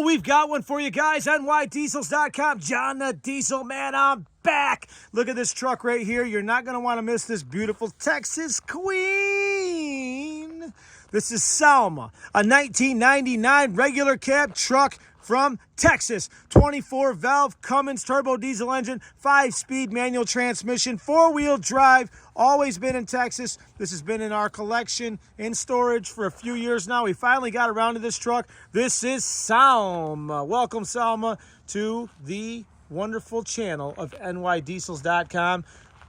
We've got one for you guys, nydiesels.com. John the Diesel Man, I'm back. Look at this truck right here. You're not going to want to miss this beautiful Texas Queen. This is Salma, a 1999 regular cab truck from Texas. 24-valve Cummins turbo diesel engine, 5-speed manual transmission, 4-wheel drive, always been in Texas. This has been in our collection in storage for a few years now. We finally got around to this truck. This is Salma. Welcome, Salma, to the wonderful channel of nydiesels.com.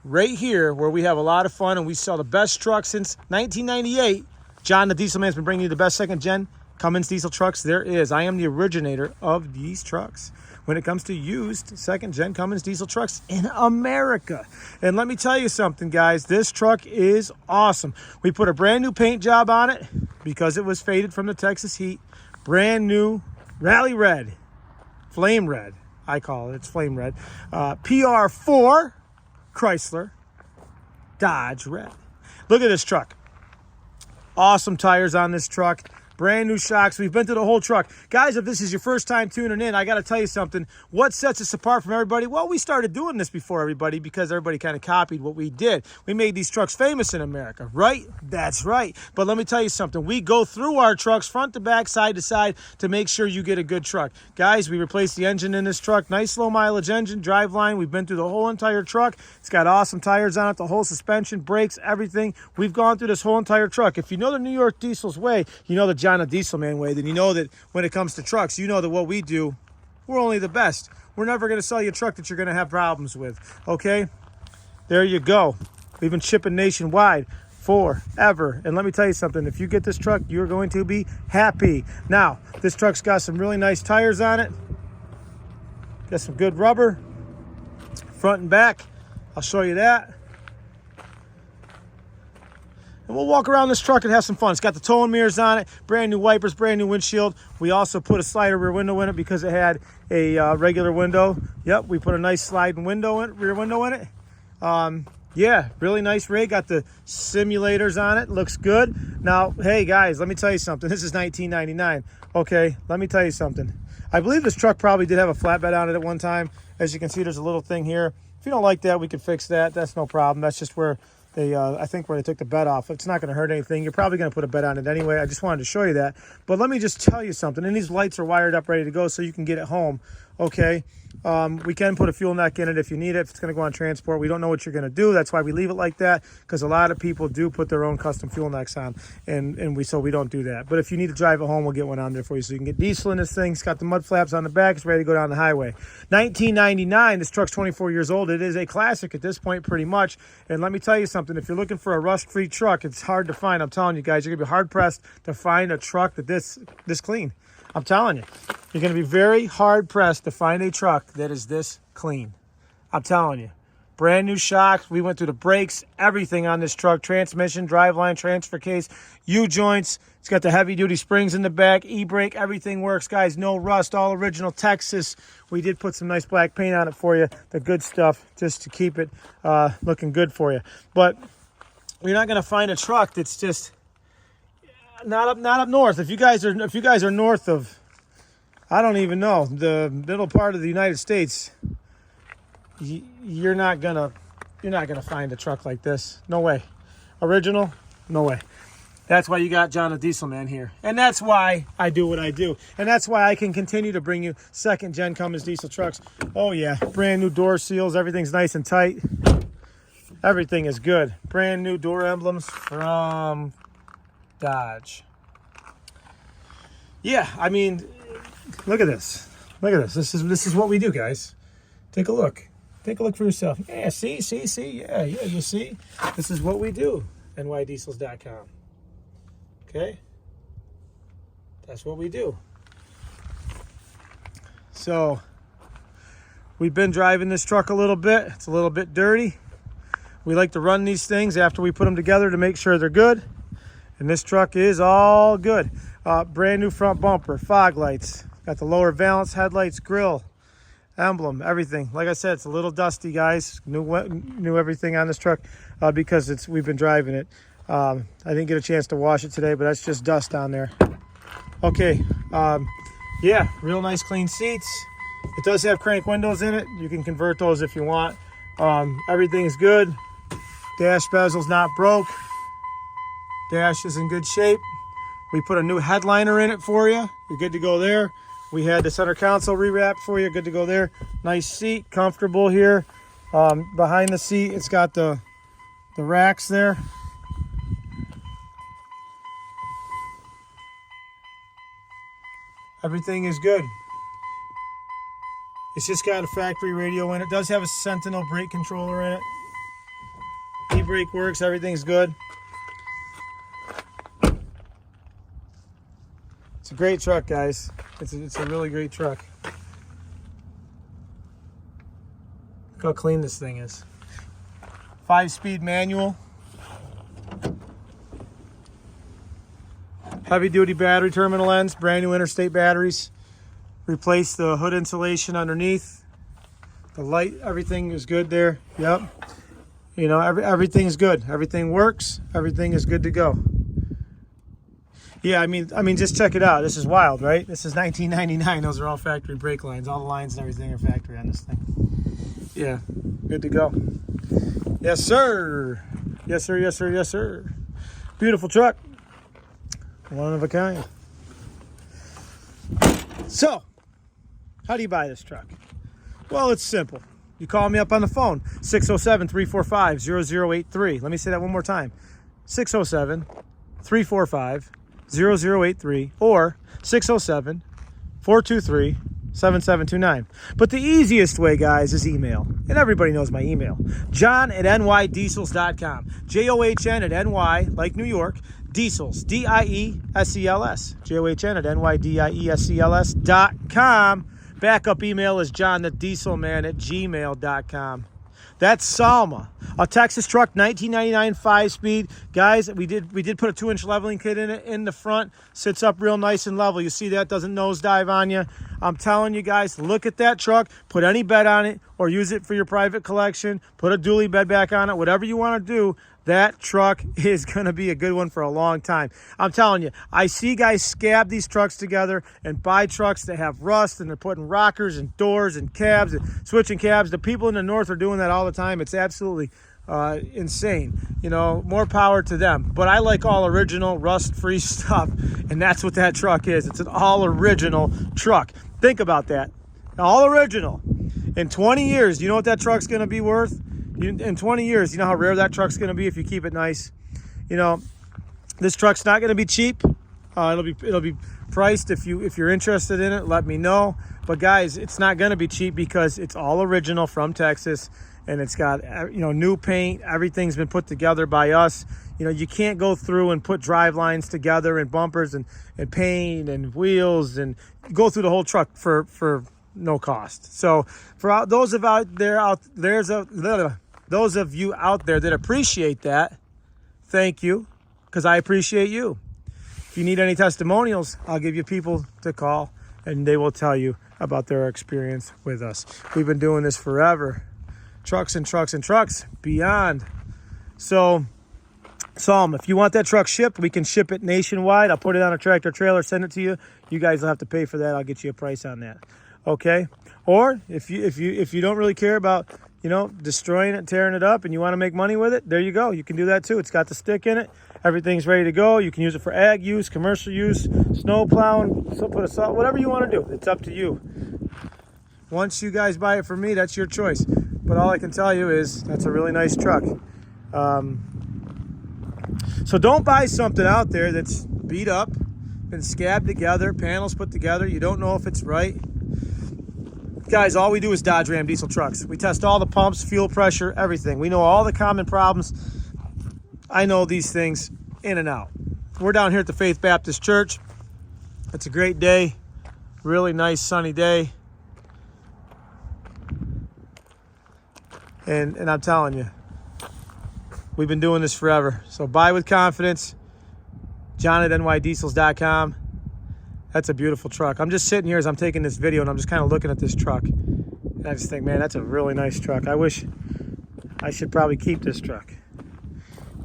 Right here where we have a lot of fun and we sell the best truck since 1998. John the Diesel Man's been bringing you the best second-gen Cummins diesel trucks there is. I am the originator of these trucks when it comes to used second-gen Cummins diesel trucks in America. And let me tell you something, guys. This truck is awesome. We put a brand new paint job on it because it was faded from the Texas heat. Brand new rally red, flame red, I call it. It's flame red. PR4 Chrysler Dodge red. Look at this truck. Awesome tires on this truck. Brand new shocks. We've been through the whole truck. Guys, if this is your first time tuning in, I got to tell you something. What sets us apart from everybody? Well, we started doing this before everybody because everybody kind of copied what we did. We made these trucks famous in America, right? That's right. But let me tell you something. We go through our trucks front to back, side to side to make sure you get a good truck. Guys, we replaced the engine in this truck. Nice low mileage engine, driveline. We've been through the whole entire truck. It's got awesome tires on it, the whole suspension, brakes, everything. We've gone through this whole entire truck. If you know the New York Diesel's way, you know the John the Diesel Man way, then you know that when it comes to trucks, you know that what we do, we're only the best. We're never going to sell you a truck that you're going to have problems with, okay? There you go. We've been shipping nationwide forever. And let me tell you something. If you get this truck, you're going to be happy. Now, this truck's got some really nice tires on it. Got some good rubber, front and back. I'll show you that. And we'll walk around this truck and have some fun. It's got the towing mirrors on it, brand new wipers, brand new windshield. We also put a slider rear window in it because it had a regular window. Yep, we put a nice sliding window in, rear window in it. Yeah, really nice rig. Got the simulators on it. Looks good. Now, hey guys, let me tell you something. This is 1999. Okay, let me tell you something. I believe this truck probably did have a flatbed on it at one time. As you can see, there's a little thing here. If you don't like that, we can fix that. That's no problem. That's just where they, I think where they took the bed off. It's not going to hurt anything. You're probably going to put a bed on it anyway. I just wanted to show you that. But let me just tell you something. And these lights are wired up, ready to go, so you can get it home. Okay. We can put a fuel neck in it if you need it. If it's going to go on transport, we don't know what you're going to do. That's why we leave it like that, because a lot of people do put their own custom fuel necks on, and we don't do that. But if you need to drive it home, we'll get one on there for you, so you can get diesel in this thing. It's got the mud flaps on the back. It's ready to go down the highway. 1999. This truck's 24 years old. It is a classic at this point, pretty much. And let me tell you something. If you're looking for a rust-free truck, it's hard to find. I'm telling you guys, you're going to be hard-pressed to find a truck that this clean. I'm telling you, you're going to be very hard-pressed to find a truck that is this clean. I'm telling you. Brand new shocks. We went through the brakes, everything on this truck. Transmission, driveline, transfer case, U-joints. It's got the heavy-duty springs in the back, e-brake. Everything works, guys. No rust, all original Texas. We did put some nice black paint on it for you, the good stuff, just to keep it looking good for you. But you're not going to find a truck that's just... Not up north. If you guys are north of, I don't even know, the middle part of the United States, you're not gonna find a truck like this. No way. Original? No way. That's why you got John the Diesel Man here, and that's why I do what I do, and that's why I can continue to bring you second-gen Cummins diesel trucks. Oh yeah, brand new door seals. Everything's nice and tight. Everything is good. Brand new door emblems from Dodge. Yeah, I mean, look at this. Look at this. This is what we do, guys. Take a look. Take a look for yourself. Yeah, see. Yeah, you see. This is what we do. nydiesels.com. Okay? That's what we do. So, we've been driving this truck a little bit. It's a little bit dirty. We like to run these things after we put them together to make sure they're good. And this truck is all good. Brand new front bumper, fog lights. Got the lower valance, headlights, grill, emblem, everything. Like I said, it's a little dusty, guys. New everything on this truck because we've been driving it. I didn't get a chance to wash it today, but that's just dust on there. Okay. Yeah, real nice clean seats. It does have crank windows in it. You can convert those if you want. Everything's good. Dash bezel's not broke. Dash is in good shape. We put a new headliner in it for you. You're good to go there. We had the center console rewrapped for you. Good to go there. Nice seat, comfortable here. Behind the seat, it's got the racks there. Everything is good. It's just got a factory radio in it. It does have a Sentinel brake controller in it. E-brake works. Everything's good. It's a great truck, guys. It's a really great truck. Look how clean this thing is. 5-speed manual. Heavy-duty battery terminal ends. Brand new interstate batteries. Replace the hood insulation underneath. The light, everything is good there. Yep. You know, everything's good. Everything works. Everything is good to go. Yeah, I mean, just check it out. This is wild, right? This is 1999. Those are all factory brake lines. All the lines and everything are factory on this thing. Yeah, good to go. Yes, sir. Yes, sir. Yes, sir. Yes, sir. Beautiful truck. One of a kind. So, how do you buy this truck? Well, it's simple. You call me up on the phone, 607-345-0083. Let me say that one more time. 607-345-0083 or 607-423-7729. But the easiest way, guys, is email. And everybody knows my email. John@nydiesels.com. JOHN@NY, like New York, Diesels, D-I-E-S-E-L-S. JOHN@NYDIESELS.com. Backup email is johnthe.dieselman@gmail.com. That's Salma, a Texas truck, 1999 5-speed. Guys, we did put a 2-inch leveling kit in it in the front. Sits up real nice and level. You see that? Doesn't nosedive on you. I'm telling you guys, look at that truck. Put any bed on it or use it for your private collection. Put a dually bed back on it. Whatever you want to do, that truck is going to be a good one for a long time. I'm telling you, I see guys scab these trucks together and buy trucks that have rust, and they're putting rockers and doors and cabs and switching cabs. The people in the north are doing that all the time. It's absolutely insane. You know, more power to them. But I like all original, rust-free stuff, and that's what that truck is. It's an all original truck. Think about that. All original. In 20 years, you know what that truck's going to be worth? In 20 years, you know how rare that truck's going to be if you keep it nice. You know, this truck's not going to be cheap. It'll be priced. If you're interested in it, let me know. But guys, it's not going to be cheap because it's all original from Texas, and it's got, you know, new paint. Everything's been put together by us. You know, you can't go through and put drive lines together and bumpers and paint and wheels and go through the whole truck for no cost. So for those of you out there that appreciate that, thank you, because I appreciate you. If you need any testimonials, I'll give you people to call, and they will tell you about their experience with us. We've been doing this forever. Trucks and trucks and trucks, beyond. So, Salma, if you want that truck shipped, we can ship it nationwide. I'll put it on a tractor trailer, send it to you. You guys will have to pay for that. I'll get you a price on that. Okay? Or if you don't really care about, you know, destroying it, tearing it up, and you want to make money with it, there you go. You can do that too. It's got the stick in it. Everything's ready to go. You can use it for ag use, commercial use, snow plowing, put a salt, whatever you want to do. It's up to you. Once you guys buy it from me, that's your choice. But all I can tell you is that's a really nice truck. So don't buy something out there that's beat up, been scabbed together, panels put together. You don't know if it's right. Guys, all we do is Dodge Ram diesel trucks. We test all the pumps, fuel pressure, everything. We know all the common problems. I know these things in and out. We're down here at the Faith Baptist Church. It's a great day. Really nice sunny day. And I'm telling you, we've been doing this forever. So buy with confidence. John@nydiesels.com. That's a beautiful truck. I'm just sitting here as I'm taking this video, and I'm just kind of looking at this truck. And I just think, man, that's a really nice truck. I wish I should probably keep this truck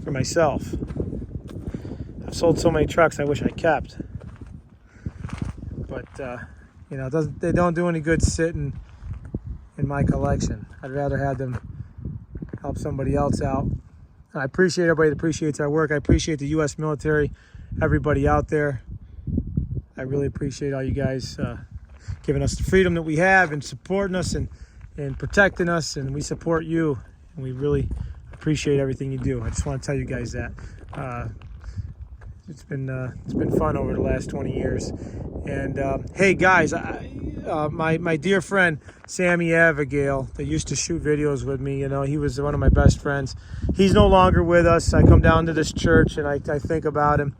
for myself. I've sold so many trucks I wish I kept. But You know, they don't do any good sitting in my collection. I'd rather have them help somebody else out. And I appreciate everybody that appreciates our work. I appreciate the U.S. military, everybody out there. I really appreciate all you guys giving us the freedom that we have and supporting us and protecting us. And we support you. And we really appreciate everything you do. I just want to tell you guys that. It's been fun over the last 20 years. And hey guys, my dear friend Sammy Abigail that used to shoot videos with me, you know, he was one of my best friends. He's no longer with us. I come down to this church and I think about him.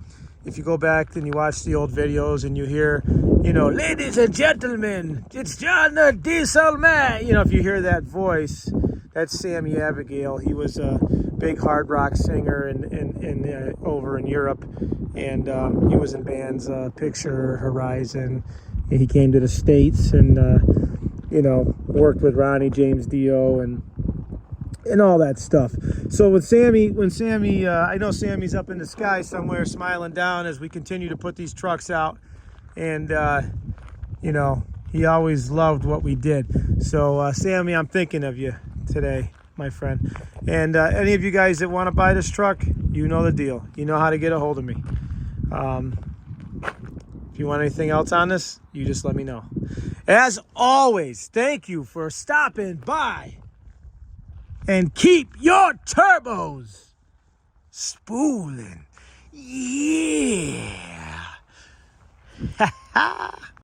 If you go back and you watch the old videos and you hear, you know, ladies and gentlemen, it's John the Diesel Man. You know, if you hear that voice, that's Sammy Abigail. He was a big hard rock singer in over in Europe, and he was in bands Picture, Horizon. He came to the States and you know, worked with Ronnie James Dio and all that stuff. So when Sammy, I know Sammy's up in the sky somewhere smiling down as we continue to put these trucks out, and you know, he always loved what we did. So Sammy, I'm thinking of you today, my friend. And any of you guys that want to buy this truck, you know the deal. You know how to get a hold of me. If you want anything else on this, you just let me know. As always, thank you for stopping by. And keep your turbos spooling. Yeah.